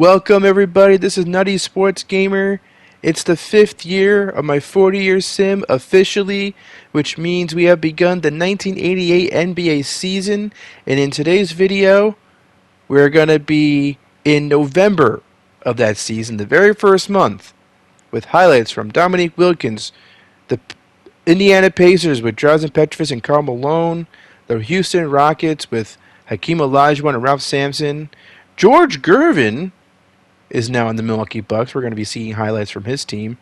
Welcome everybody, this is Nutty Sports Gamer. It's the 5th year of my 40-year sim officially, which means we have begun the 1988 NBA season, and in today's video, we're going to be in November of that season, the very first month, with highlights from Dominique Wilkins, the Indiana Pacers with Drazen Petrovic and Karl Malone, the Houston Rockets with Hakeem Olajuwon and Ralph Sampson, George Gervin is now in the Milwaukee Bucks. We're going to be seeing highlights from his team.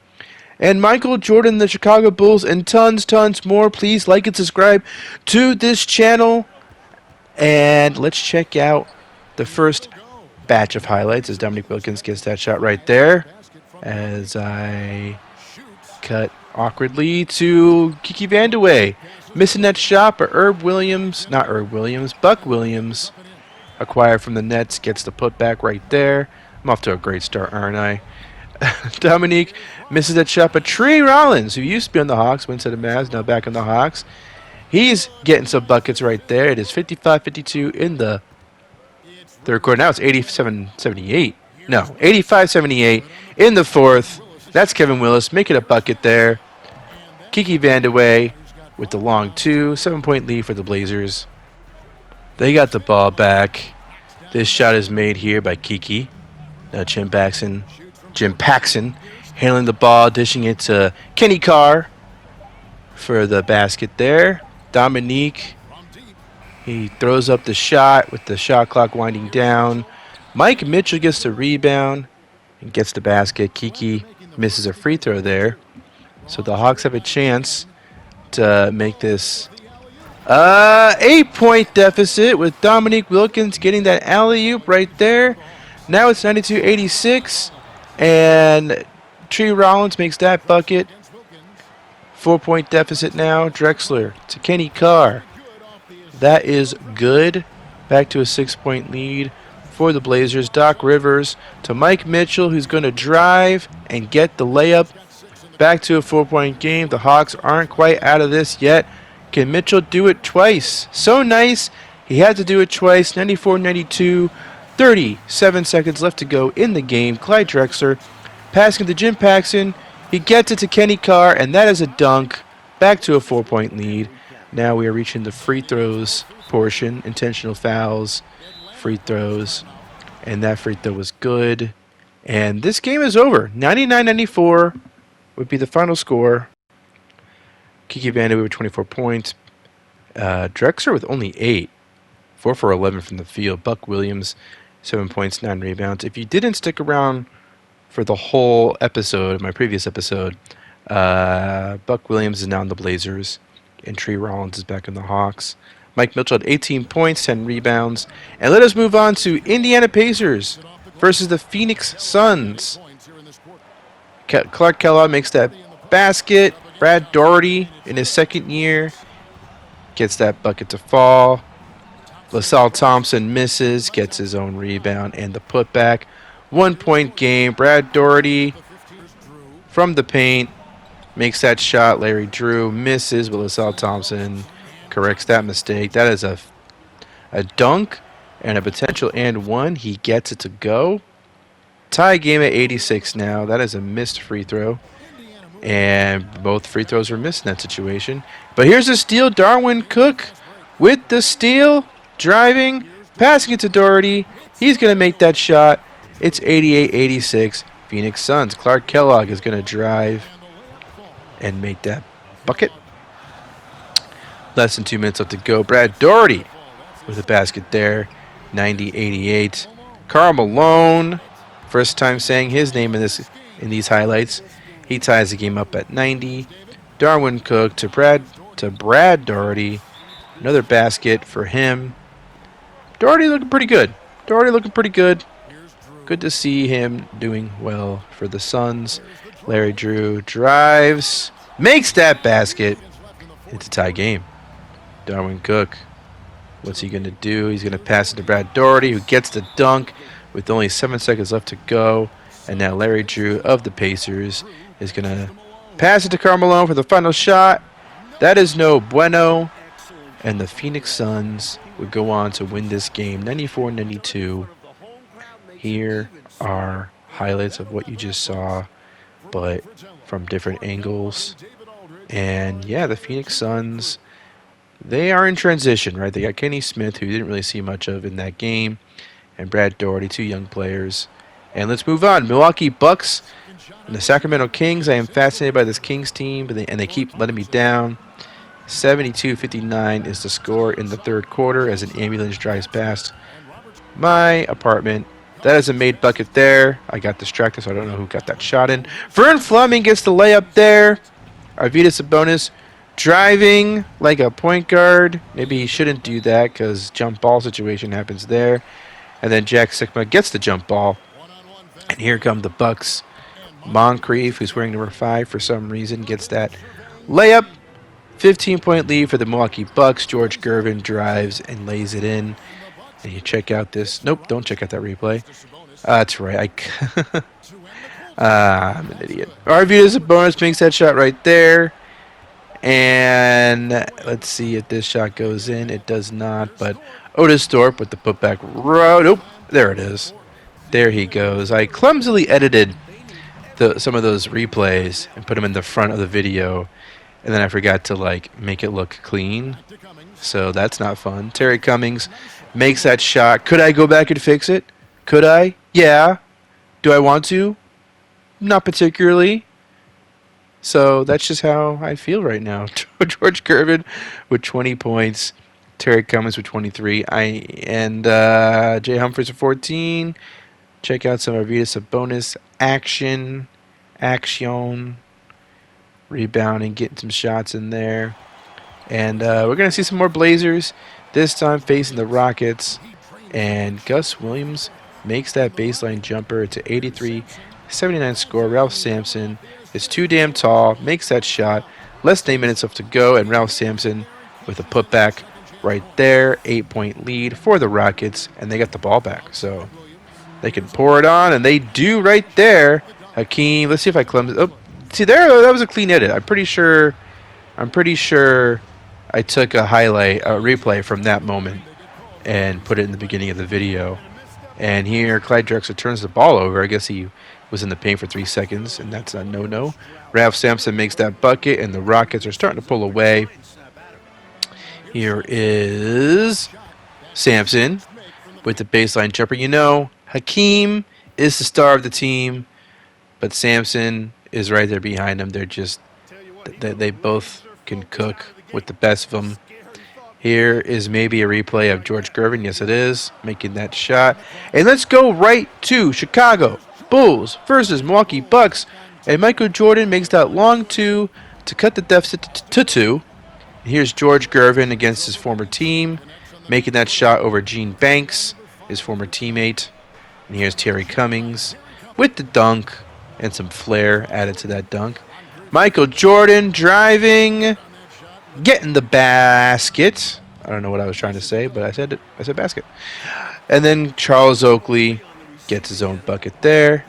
And Michael Jordan, the Chicago Bulls, and tons more. Please like and subscribe to this channel. And let's check out the first batch of highlights as Dominique Wilkins gets that shot right there. As I cut awkwardly to Kiki Vandeweghe. Missing that shot, but Buck Williams, acquired from the Nets, gets the putback right there. I'm off to a great start, aren't I? Dominique misses that shot, but Trey Rollins, who used to be on the Hawks, went to the Mavs, now back on the Hawks. He's getting some buckets right there. It is 55-52 in the third quarter. Now it's 87-78. No, 85-78 in the fourth. That's Kevin Willis making a bucket there. Kiki Vandeweghe with the long 7-point lead for the Blazers. They got the ball back. This shot is made here by Kiki. Now Jim Paxson handling the ball, dishing it to Kenny Carr for the basket there. Dominique, he throws up the shot with the shot clock winding down. Mike Mitchell gets the rebound and gets the basket. Kiki misses a free throw there. So the Hawks have a chance to make this 8-point deficit with Dominique Wilkins getting that alley-oop right there. Now it's 92-86, and Trey Rollins makes that bucket. 4-point deficit now. Drexler to Kenny Carr. That is good. Back to a 6-point lead for the Blazers. Doc Rivers to Mike Mitchell, who's going to drive and get the layup. Back to a 4-point game. The Hawks aren't quite out of this yet. Can Mitchell do it twice? So nice. He had to do it twice. 94-92. 37 seconds left to go in the game. Clyde Drexler passing to Jim Paxson. He gets it to Kenny Carr, and that is a dunk. Back to a 4-point lead. Now we are reaching the free throws portion. Intentional fouls, free throws, and that free throw was good. And this game is over. 99-94 would be the final score. Kiki Vandeweghe with 24 points. Drexler with only 8. 4 for 11 from the field. Buck Williams, 7 points, 9 rebounds. If you didn't stick around for the whole episode, my previous episode, Buck Williams is now in the Blazers, and Trey Rollins is back in the Hawks. Mike Mitchell had 18 points, 10 rebounds. And let us move on to Indiana Pacers versus the Phoenix Suns. Clark Kellogg makes that basket. Brad Daugherty, in his second year, gets that bucket to fall. LaSalle Thompson misses, gets his own rebound and the putback. 1-point game. Brad Daugherty from the paint makes that shot. Larry Drew misses, but LaSalle Thompson corrects that mistake. That is a dunk and a potential and one. He gets it to go. Tie game at 86 now. That is a missed free throw. And both free throws were missed in that situation. But here's a steal. Darwin Cook with the steal. Driving, passing it to Daugherty. He's going to make that shot. It's 88-86. Phoenix Suns. Clark Kellogg is going to drive and make that bucket. Less than 2 minutes left to go. Brad Daugherty with a basket there. 90-88. Karl Malone, first time saying his name in these highlights. He ties the game up at 90. Darwin Cook to Brad Daugherty. Another basket for him. Daugherty looking pretty good. Good to see him doing well for the Suns. Larry Drew drives, makes that basket. It's a tie game. Darwin Cook, what's he going to do? He's going to pass it to Brad Daugherty, who gets the dunk with only 7 seconds left to go. And now Larry Drew of the Pacers is going to pass it to Karl Malone for the final shot. That is no bueno. And the Phoenix Suns would go on to win this game 94-92. Here are highlights of what you just saw, but from different angles. And yeah, the Phoenix Suns, they are in transition, right? They got Kenny Smith, who you didn't really see much of in that game, and Brad Doherty, two young players. And let's move on. Milwaukee Bucks and the Sacramento Kings. I am fascinated by this Kings team, but they keep letting me down. 72-59 is the score in the third quarter as an ambulance drives past my apartment. That is a made bucket there. I got distracted, so I don't know who got that shot in. Vern Fleming gets the layup there. Arvydas Sabonis driving like a point guard. Maybe he shouldn't do that because jump ball situation happens there. And then Jack Sikma gets the jump ball. And here come the Bucks. Moncrief, who's wearing number 5 for some reason, gets that layup. 15-point lead for the Milwaukee Bucks. George Gervin drives and lays it in. And you check out this. Nope, don't check out that replay. That's right. I'm an idiot. Arvydas Sabonis makes that shot right there. And let's see if this shot goes in. It does not, but Otis Thorpe with the putback row. Nope, there it is. There he goes. I clumsily edited some of those replays and put them in the front of the video, and then I forgot to make it look clean. So that's not fun. Terry Cummings makes that shot. Could I go back and fix it? Could I? Yeah. Do I want to? Not particularly. So that's just how I feel right now. George Gervin with 20 points. Terry Cummings with 23. And Jay Humphries with 14. Check out some Arvydas Sabonis action. Rebounding, getting some shots in there. And we're going to see some more Blazers. This time facing the Rockets. And Gus Williams makes that baseline jumper. It's an 83-79 score. Ralph Sampson is too damn tall, makes that shot. Less than 8 minutes left to go, and Ralph Sampson with a putback right there. 8-point lead for the Rockets, and they got the ball back. So they can pour it on, and they do right there. Hakeem, let's see if I clumsy. Oh, see there, that was a clean edit. I'm pretty sure I took a replay from that moment and put it in the beginning of the video. And here, Clyde Drexler turns the ball over. I guess he was in the paint for 3 seconds, and that's a no-no. Ralph Sampson makes that bucket, and the Rockets are starting to pull away. Here is Sampson with the baseline jumper. You know, Hakeem is the star of the team, but Sampson is right there behind him. They're just, they both can cook with the best of them. Here is maybe a replay of George Gervin. Yes, it is. Making that shot. And let's go right to Chicago Bulls versus Milwaukee Bucks. And Michael Jordan makes that long 2 to cut the deficit to 2. And here's George Gervin against his former team, making that shot over Gene Banks, his former teammate. And here's Terry Cummings with the dunk and some flair added to that dunk. Michael Jordan driving, getting the basket. I don't know what I was trying to say, but I said it. I said basket. And then Charles Oakley gets his own bucket there.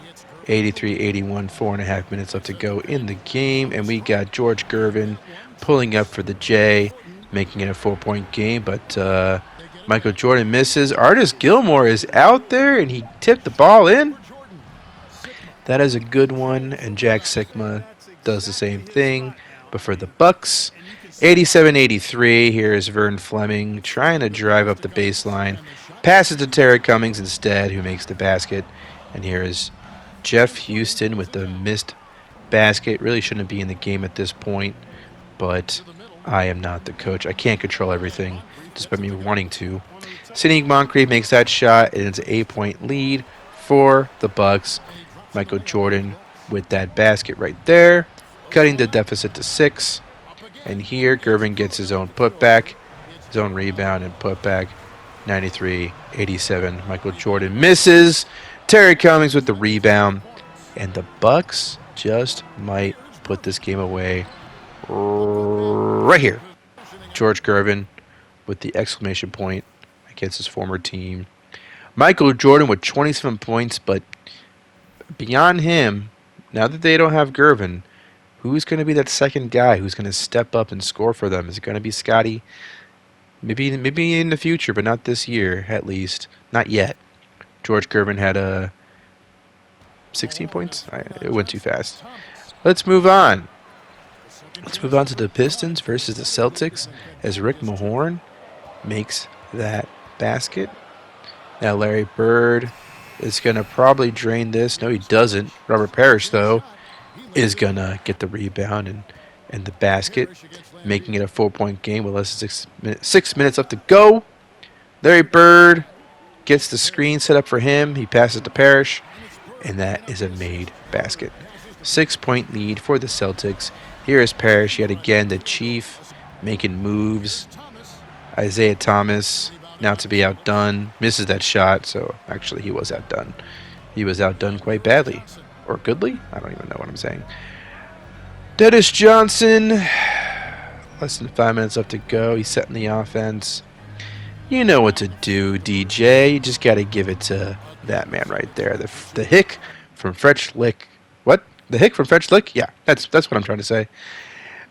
83-81, 4.5 minutes left to go in the game. And we got George Gervin pulling up for the J, making it a 4-point game. But Michael Jordan misses. Artis Gilmore is out there, and he tipped the ball in. That is a good one. And Jack Sikma does the same thing. But for the Bucks, 87-83. Here's Vern Fleming trying to drive up the baseline. Passes to Terry Cummings instead, who makes the basket. And here is Jeff Houston with the missed basket. Really shouldn't be in the game at this point, but I am not the coach. I can't control everything, despite me wanting to. Sidney Moncrief makes that shot, and it's an 8-point lead for the Bucks. Michael Jordan with that basket right there, cutting the deficit to 6. And here, Gervin gets his own putback, his own rebound and putback. 93-87. Michael Jordan misses. Terry Cummings with the rebound. And the Bucks just might put this game away right here. George Gervin with the exclamation point against his former team. Michael Jordan with 27 points, but beyond him, now that they don't have Gervin, who's going to be that second guy who's going to step up and score for them? Is it going to be Scotty? Maybe in the future, but not this year, at least. Not yet. George Gervin had 16 points. It went too fast. Let's move on. Let's move on to the Pistons versus the Celtics as Rick Mahorn makes that basket. Now Larry Bird is going to probably drain this. No, he doesn't. Robert Parrish, though, is going to get the rebound and the basket, making it a 4-point game with less than 6 minutes left to go. Larry Bird gets the screen set up for him. He passes to Parrish, and that is a made basket. 6-point lead for the Celtics. Here is Parrish yet again, the chief, making moves. Isaiah Thomas, now to be outdone, misses that shot, so actually he was outdone. He was outdone quite badly. Or goodly? I don't even know what I'm saying. Dennis Johnson, less than 5 minutes left to go. He's setting the offense. You know what to do, DJ. You just got to give it to that man right there. The hick from French Lick. What? The hick from French Lick? Yeah, that's what I'm trying to say.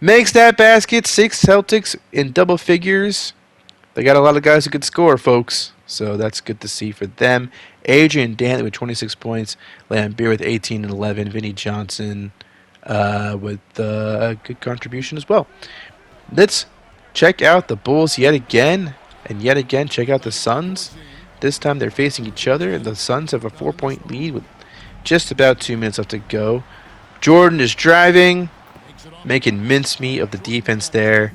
Makes that basket. 6 Celtics in double figures. They got a lot of guys who could score, folks. So that's good to see for them. Adrian Dantley with 26 points. Leon Beer with 18 and 11. Vinny Johnson with a good contribution as well. Let's check out the Bulls yet again. And yet again, check out the Suns. This time they're facing each other, and the Suns have a 4-point lead with just about 2 minutes left to go. Jordan is driving, making mincemeat of the defense there.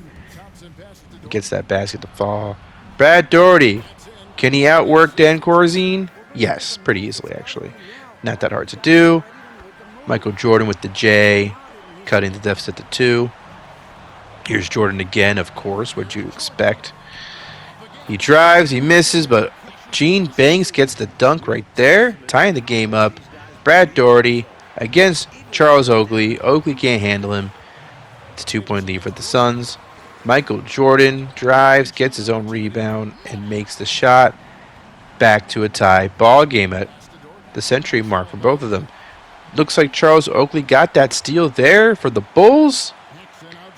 Gets that basket to fall. Brad Daugherty, can he outwork Dan Corzine? Yes, pretty easily, actually. Not that hard to do. Michael Jordan with the J, cutting the deficit to 2. Here's Jordan again, of course. What'd you expect? He drives, he misses, but Gene Banks gets the dunk right there, tying the game up. Brad Daugherty against Charles Oakley. Oakley can't handle him. It's a 2-point lead for the Suns. Michael Jordan drives, gets his own rebound, and makes the shot. Back to a tie ball game at the century mark for both of them. Looks like Charles Oakley got that steal there for the Bulls.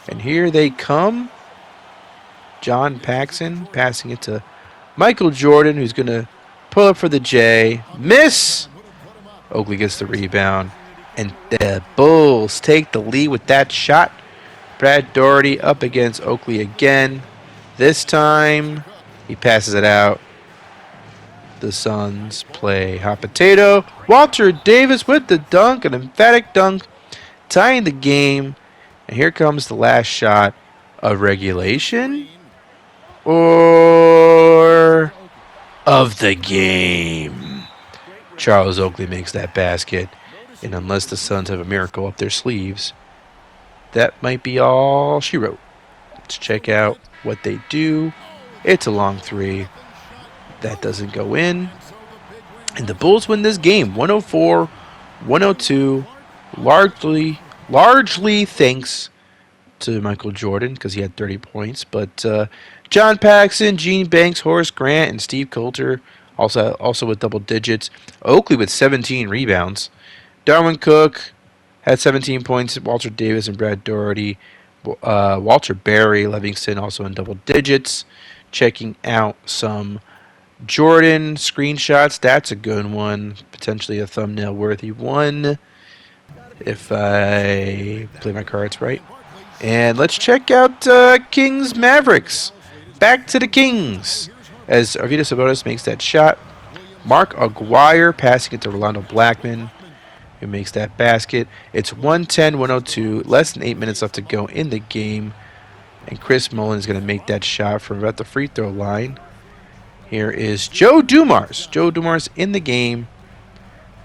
And here they come. John Paxson passing it to Michael Jordan, who's going to pull up for the J. Miss! Oakley gets the rebound. And the Bulls take the lead with that shot. Brad Daugherty up against Oakley again. This time, he passes it out. The Suns play hot potato. Walter Davis with the dunk, an emphatic dunk, tying the game. And here comes the last shot of regulation. Or of the game. Charles Oakley makes that basket. And unless the Suns have a miracle up their sleeves, that might be all she wrote. Let's check out what they do. It's a long 3. That doesn't go in. And the Bulls win this game 104-102. Largely thanks to Michael Jordan because he had 30 points. But John Paxson, Gene Banks, Horace Grant, and Steve Coulter also with double digits. Oakley with 17 rebounds. Darwin Cook had 17 points. Walter Davis and Brad Daugherty. Walter Berry, Livingston also in double digits. Checking out some Jordan screenshots. That's a good one. Potentially a thumbnail worthy one. If I play my cards right. And let's check out Kings Mavericks. Back to the Kings. As Arvydas Sabonis makes that shot. Mark Aguirre passing it to Rolando Blackman, who makes that basket. It's 110-102. Less than 8 minutes left to go in the game. And Chris Mullin is going to make that shot from about the free throw line. Here is Joe Dumars. Joe Dumars in the game.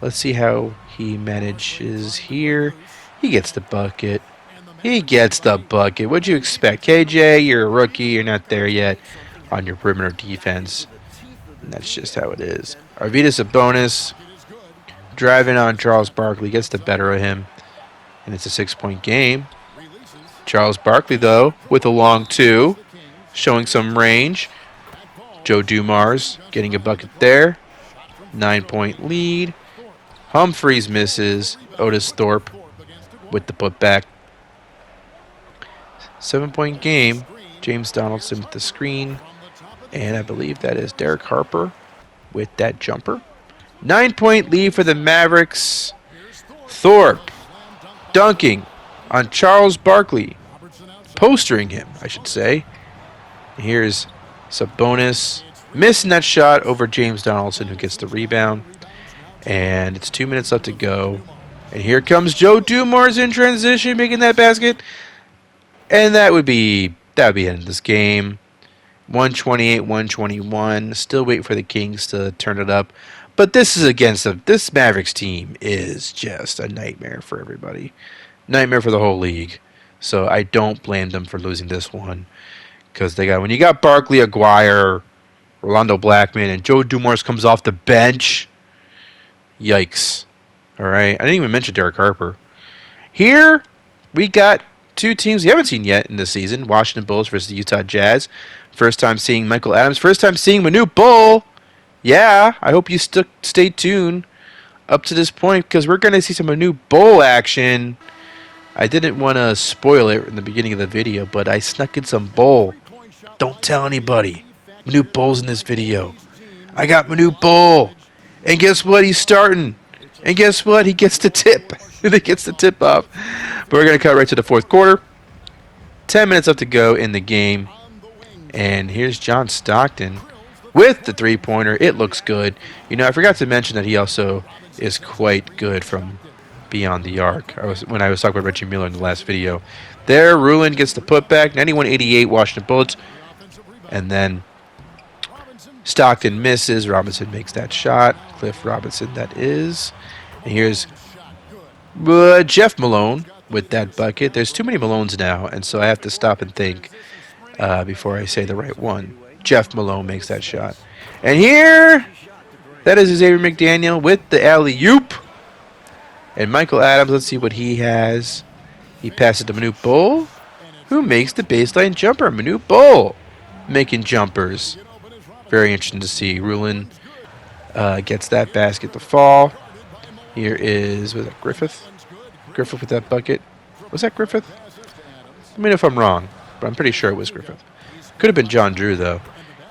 Let's see how he manages here. He gets the bucket. He gets the bucket. What'd you expect? KJ, you're a rookie. You're not there yet on your perimeter defense. And that's just how it is. Arvydas Sabonis driving on Charles Barkley. Gets the better of him. And it's a 6-point game. Charles Barkley, though, with a long 2. Showing some range. Joe Dumars getting a bucket there. 9-point lead. Humphreys misses. Otis Thorpe with the putback. 7-point game. James Donaldson with the screen. And I believe that is Derek Harper with that jumper. 9-point lead for the Mavericks. Thorpe dunking on Charles Barkley. Postering him, I should say. Here's Sabonis missing that shot over James Donaldson, who gets the rebound. And it's 2 minutes left to go. And here comes Joe Dumars in transition, making that basket. And that would be the end of this game. 128-121. Still wait for the Kings to turn it up. But this is this Mavericks team is just a nightmare for everybody. Nightmare for the whole league. So I don't blame them for losing this one. Because when you got Barkley, Aguirre, Rolando Blackman, and Joe Dumars comes off the bench. Yikes. Alright. I didn't even mention Derek Harper. Here we got two teams we haven't seen yet in this season. Washington Bulls versus the Utah Jazz. First time seeing Michael Adams. First time seeing Manute Bol. Yeah, I hope you stay tuned up to this point because we're going to see some Manute Bol action. I didn't want to spoil it in the beginning of the video, but I snuck in some Bol. Don't tell anybody. Manute Bol's in this video. I got Manute Bol. And guess what? He's starting. And guess what? He gets the tip. He gets the tip off. But we're going to cut right to the fourth quarter. 10 minutes left to go in the game. And here's John Stockton with the three-pointer. It looks good. You know, I forgot to mention that he also is quite good from beyond the arc. When I was talking about Reggie Miller in the last video. There, Rulin gets the putback. 91-88 Washington Bullets. And then Stockton misses. Robinson makes that shot. Cliff Robinson, that is. And here's Jeff Malone with that bucket. There's too many Malones now, and so I have to stop and think before I say the right one. Jeff Malone makes that shot. And here, that is Xavier McDaniel with the alley-oop. And Michael Adams, let's see what he has. He passes to Manute Bol, who makes the baseline jumper. Manute Bol making jumpers. Very interesting to see. Rulin gets that basket to fall. Here was that Griffith? Griffith with that bucket. Was that Griffith? Let me know if I'm wrong, but I'm pretty sure it was Griffith. Could have been John Drew, though.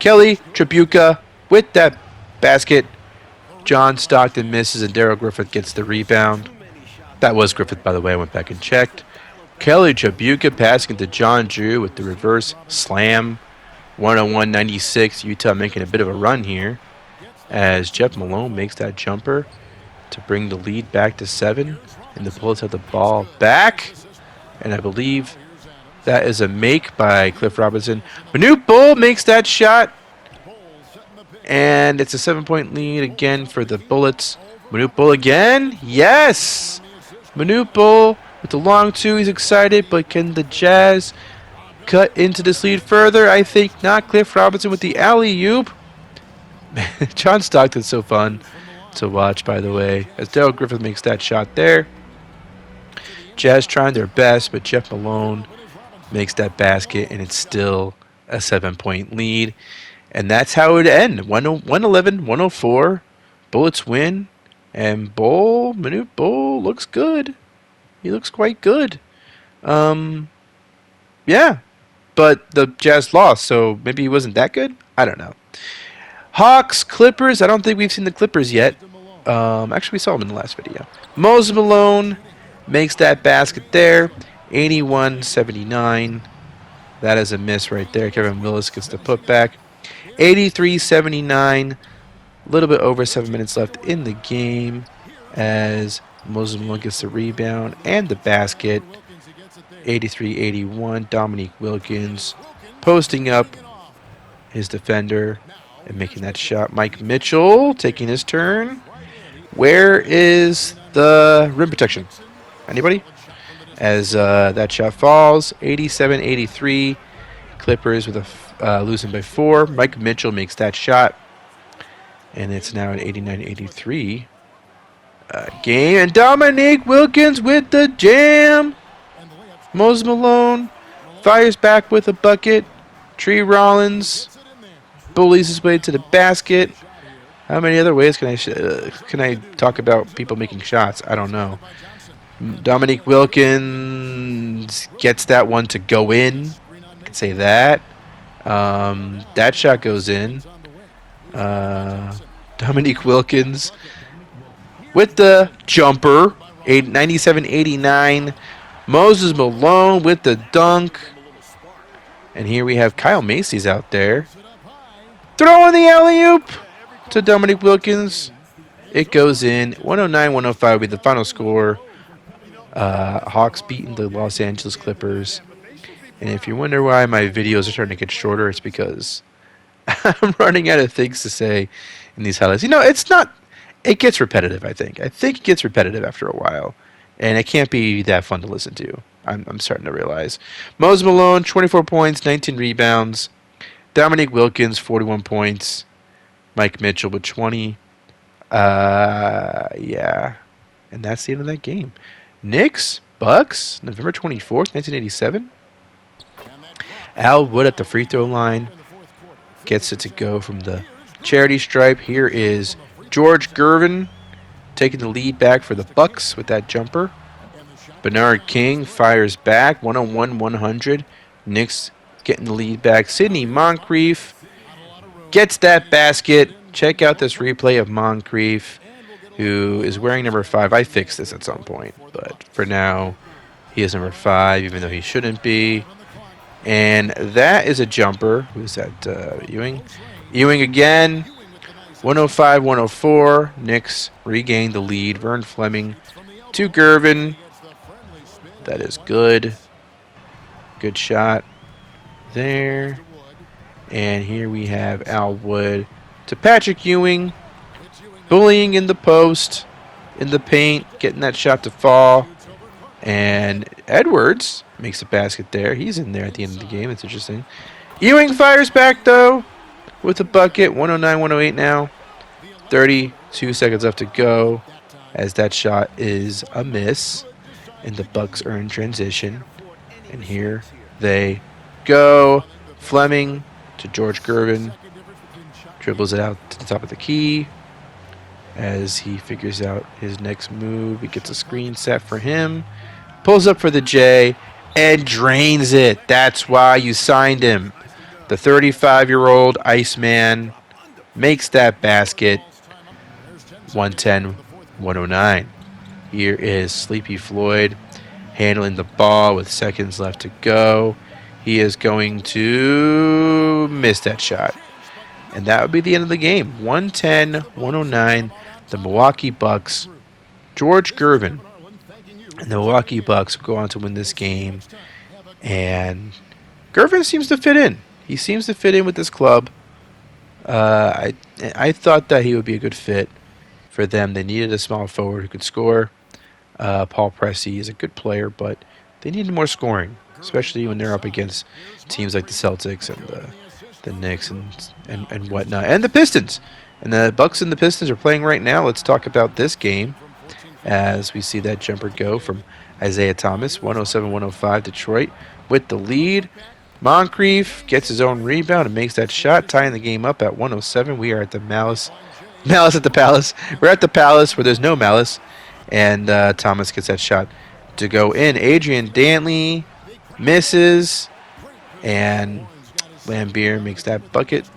Kelly Tribuca with that basket. John Stockton misses, and Darrell Griffith gets the rebound. That was Griffith, by the way. I went back and checked. Kelly Tribuca passing to John Drew with the reverse slam. 101-96. Utah making a bit of a run here as Jeff Malone makes that jumper to bring the lead back to 7. And the Bullets have the ball back. And I believe that is a make by Cliff Robinson. Manute Bol makes that shot. And it's a 7-point lead again for the Bullets. Manute Bol again. Yes! Manute Bol with the long two. He's excited. But can the Jazz cut into this lead further? I think not. Cliff Robinson with the alley-oop. John Stockton's so fun to watch, by the way, as Darrell Griffith makes that shot there. Jazz trying their best, but Jeff Malone makes that basket, and it's still a 7-point lead. And that's how it would end. 111-104. Bullets win. And Manute Bol looks good. He looks quite good. Yeah. But the Jazz lost, so maybe he wasn't that good? I don't know. Hawks, Clippers. I don't think we've seen the Clippers yet. Actually, we saw them in the last video. Moses Malone makes that basket there. 81-79. That is a miss right there. Kevin Willis gets the putback. 83-79. A little bit over 7 minutes left in the game as Moses Malone gets the rebound and the basket. 83-81. Dominique Wilkins posting up his defender and making that shot. Mike Mitchell taking his turn. Where is the rim protection? Anybody? As that shot falls. 87-83. Clippers with a losing by 4. Mike Mitchell makes that shot. And it's now an 89-83 game. And Dominique Wilkins with the jam. Moses Malone fires back with a bucket. Tree Rollins bullies his way to the basket. How many other ways can I talk about people making shots? I don't know. Dominique Wilkins gets that one to go in. I can say that. That shot goes in. Dominique Wilkins with the jumper. 97-89. Moses Malone with the dunk. And here we have Kyle Macy's out there. Throwing the alley-oop to Dominique Wilkins. It goes in. 109-105 will be the final score. Hawks beating the Los Angeles Clippers. And if you wonder why my videos are starting to get shorter, it's because I'm running out of things to say in these highlights. It's not. It gets repetitive, I think. I think it gets repetitive after a while. And it can't be that fun to listen to. I'm starting to realize. Moses Malone, 24 points, 19 rebounds. Dominique Wilkins, 41 points. Mike Mitchell with 20. Yeah. And that's the end of that game. Knicks, Bucks, November 24th, 1987. Al Wood at the free throw line. Gets it to go from the charity stripe. Here is George Gervin taking the lead back for the Bucks with that jumper. Bernard King fires back, 101-100. Knicks getting the lead back. Sidney Moncrief gets that basket. Check out this replay of Moncrief, who is wearing number 5. I fixed this at some point, but for now, he is number 5, even though he shouldn't be. And that is a jumper. Who's that? Ewing? Ewing again. 105-104. Knicks regain the lead. Vern Fleming to Gervin. That is good. Good shot there. And here we have Al Wood to Patrick Ewing. Bullying in the post, in the paint, getting that shot to fall. And Edwards makes a basket there. He's in there at the end of the game. It's interesting. Ewing fires back, though, with a bucket. 109-108 now. 32 seconds left to go as that shot is a miss. And the Bucks are in transition. And here they go. Fleming to George Gervin. Dribbles it out to the top of the key. As he figures out his next move, he gets a screen set for him. Pulls up for the J and drains it. That's why you signed him. The 35-year-old Iceman makes that basket. 110-109. Here is Sleepy Floyd handling the ball with seconds left to go. He is going to miss that shot. And that would be the end of the game. 110-109. The Milwaukee Bucks. George Gervin and the Milwaukee Bucks go on to win this game. And Gervin seems to fit in. He seems to fit in with this club. I thought that he would be a good fit for them. They needed a small forward who could score. Paul Pressey is a good player, but they needed more scoring, especially when they're up against teams like the Celtics and the Knicks and whatnot, and the Pistons. And the Bucks and the Pistons are playing right now. Let's talk about this game as we see that jumper go from Isaiah Thomas. 107-105 Detroit with the lead. Moncrief gets his own rebound and makes that shot, tying the game up at 107. We are at the Malice at the Palace. We're at the Palace where there's no malice. And Thomas gets that shot to go in. Adrian Dantley misses. And Lambier makes that bucket.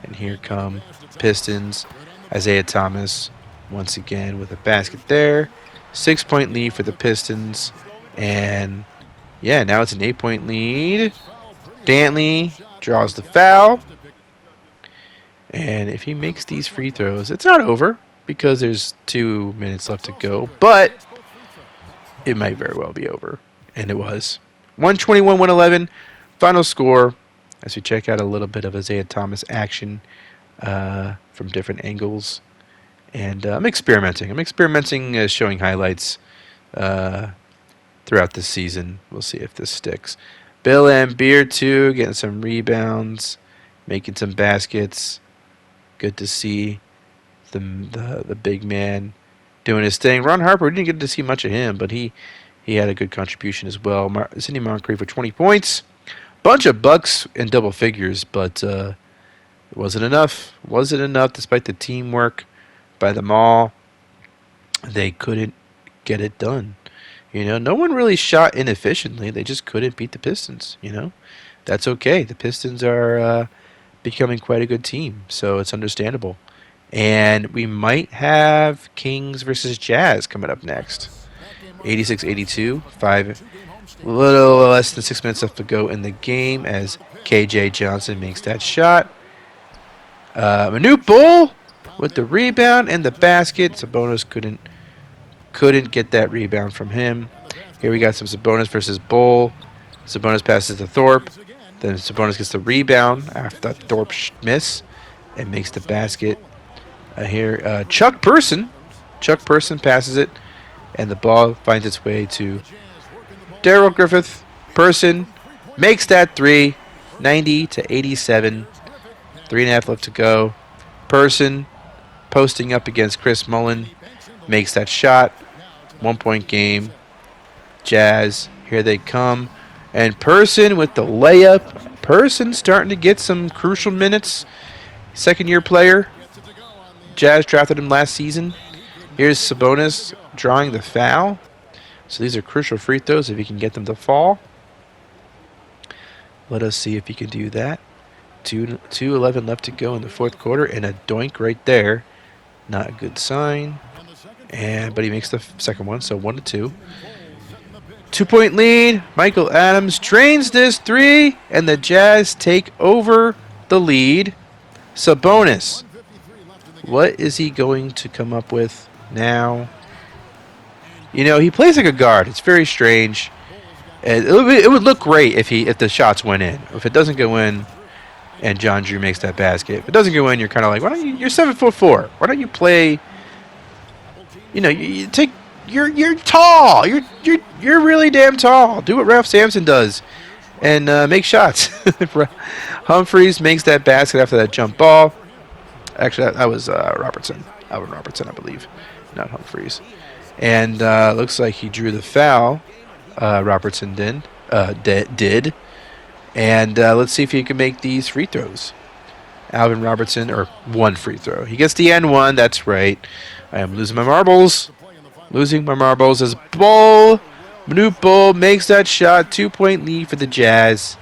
And here come Pistons. Isaiah Thomas once again with a basket there. 6-point lead for the Pistons. And, yeah, now it's an 8-point lead. Dantley draws the foul. And if he makes these free throws, it's not over because there's 2 minutes left to go. But it might very well be over. And it was. 121-111. Final score as we check out a little bit of Isaiah Thomas action from different angles. And I'm experimenting. Showing highlights throughout the season. We'll see if this sticks. Bill Lambier, too, getting some rebounds, making some baskets. Good to see the big man doing his thing. Ron Harper, we didn't get to see much of him, but he had a good contribution as well. Sidney Moncrief for 20 points. Bunch of Bucks in double figures, but it wasn't enough. Wasn't enough despite the teamwork by them all. They couldn't get it done. No one really shot inefficiently. They just couldn't beat the Pistons, That's okay. The Pistons are becoming quite a good team, so it's understandable. And we might have Kings versus Jazz coming up next. 86-82, a little less than 6 minutes left to go in the game as KJ Johnson makes that shot. Manute Bull with the rebound and the basket. Sabonis couldn't get that rebound from him. Here we got some Sabonis versus Bull. Sabonis passes to Thorpe. Then Sabonis gets the rebound after that Thorpe miss and makes the basket. Here, Chuck Person passes it, and the ball finds its way to Daryl Griffith. Person makes that three, 90-87. 3.5 left to go. Person posting up against Chris Mullin makes that shot. 1 point game. Jazz, here they come. And Person with the layup. Person starting to get some crucial minutes. Second-year player. Jazz drafted him last season. Here's Sabonis drawing the foul. So these are crucial free throws if he can get them to fall. Let us see if he can do that. 2:11 left to go in the fourth quarter, and a doink right there. Not a good sign. But he makes the second one, so 1-2. 2-point lead. Michael Adams drains this three, and the Jazz take over the lead. Sabonis. What is he going to come up with now? You know, he plays like a guard. It's very strange. It would look great if the shots went in. If it doesn't go in, and John Drew makes that basket. If it doesn't go in, you're kind of like, why don't you? You're 7'4". Why don't you play? You know, you're tall. You're really damn tall. Do what Ralph Sampson does, and make shots. Humphries makes that basket after that jump ball. Actually, that was Robertson. Alvin Robertson, I believe, not Humphries. And looks like he drew the foul. Robertson did. And let's see if he can make these free throws. Alvin Robertson, or one free throw. He gets the N1, that's right. I am losing my marbles. Losing my marbles as Manute Bull makes that shot. 2-point lead for the Jazz.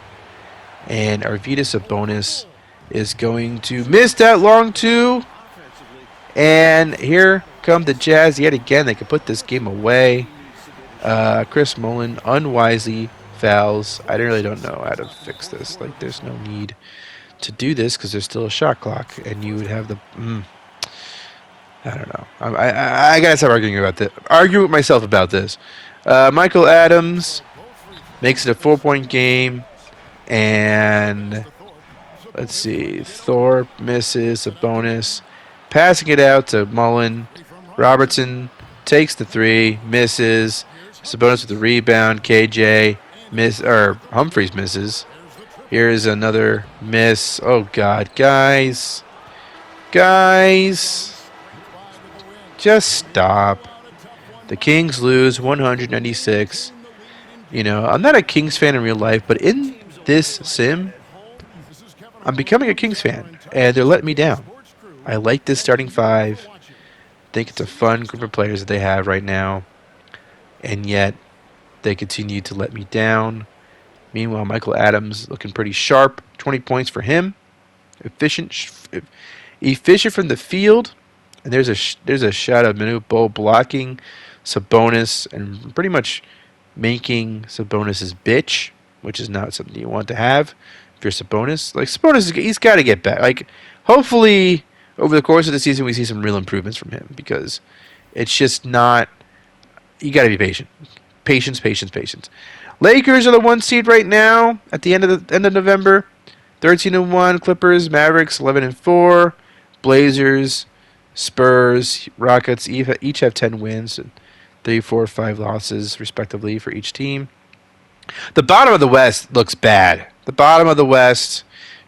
And Arvydas Sabonis is going to miss that long two. And here come the Jazz yet again. They can put this game away. Chris Mullin unwisely fouls. I really don't know how to fix this. Like, there's no need to do this because there's still a shot clock, and you would have the. I don't know. I gotta stop arguing about this. Argue with myself about this. Michael Adams makes it a 4-point game, and let's see. Thorpe misses a bonus, passing it out to Mullin. Robertson takes the three, misses. Sabonis with the rebound. KJ Humphries misses. Here's another miss. Oh God, guys, just stop. The Kings lose 196. You know, I'm not a Kings fan in real life, but in this sim, I'm becoming a Kings fan, and they're letting me down. I like this starting five. I think it's a fun group of players that they have right now, and yet they continue to let me down. Meanwhile, Michael Adams looking pretty sharp. 20 points for him. Efficient from the field. And there's a shot of Manute Bull blocking Sabonis and pretty much making Sabonis' bitch, which is not something you want to have if you're Sabonis. Like, Sabonis, he's got to get back. Like, hopefully over the course of the season we see some real improvements from him, because it's just not. You got to be patient. Patience. Lakers are the 1 seed right now at the end of November. 13-1. Clippers, Mavericks 11-4. Blazers, Spurs, Rockets each have 10 wins and 3, 4, 5 losses respectively for each team. The bottom of the West looks bad. The bottom of the West,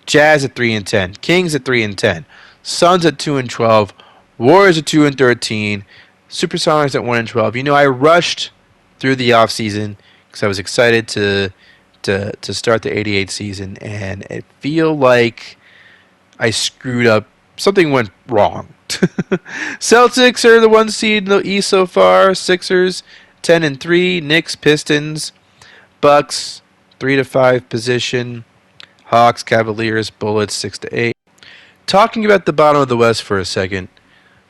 Jazz at 3-10, Kings at 3-10, Suns at 2-12, Warriors at 2-13, Supersonics at 1-12. You know, I rushed through the offseason because I was excited to start the 88 season, and it feel like I screwed up. Something went wrong. Celtics are the 1 seed in the East so far. Sixers 10-3. Knicks, Pistons, Bucks 3-5 position. Hawks, Cavaliers, Bullets 6-8. Talking about the bottom of the West for a second,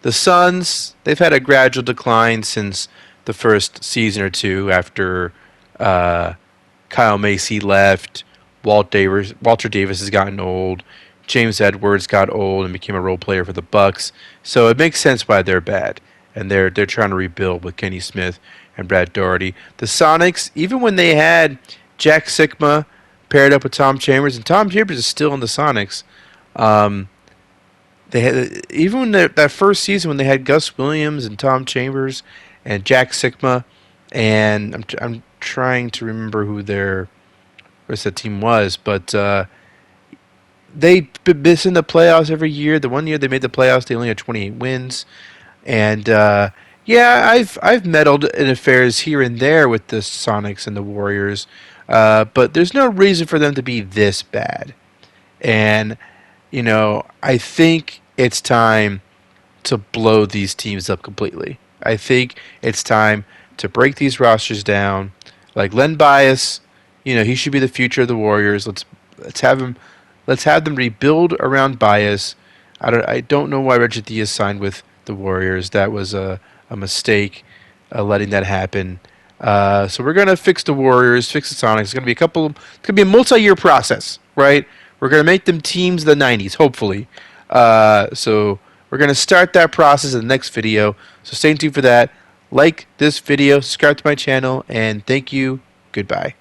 the Suns, they've had a gradual decline since the first season or two after uh, Kyle Macy left. Walter Davis has gotten old. James Edwards got old and became a role player for the Bucks. So it makes sense why they're bad, and they're trying to rebuild with Kenny Smith and Brad Daugherty. The Sonics, even when they had Jack Sikma paired up with Tom Chambers, and Tom Chambers is still in the Sonics. Um, they had even when that first season when they had Gus Williams and Tom Chambers and Jack Sikma, and I'm trying to remember who their rest of the team was, but they miss in the playoffs every year. The one year they made the playoffs, they only had 28 wins, and yeah, I've meddled in affairs here and there with the Sonics and the Warriors, but there's no reason for them to be this bad, and I think it's time to blow these teams up completely. I think it's time to break these rosters down. Like Len Bias, he should be the future of the Warriors. Let's have him. Let's have them rebuild around Bias. I don't know why Reggie Diaz signed with the Warriors. That was a mistake, letting that happen. So we're gonna fix the Warriors, fix the Sonics. It's gonna be a multi-year process, right? We're gonna make them teams of the '90s, hopefully. So we're going to start that process in the next video. So stay tuned for that. Like this video, subscribe to my channel, and thank you. Goodbye.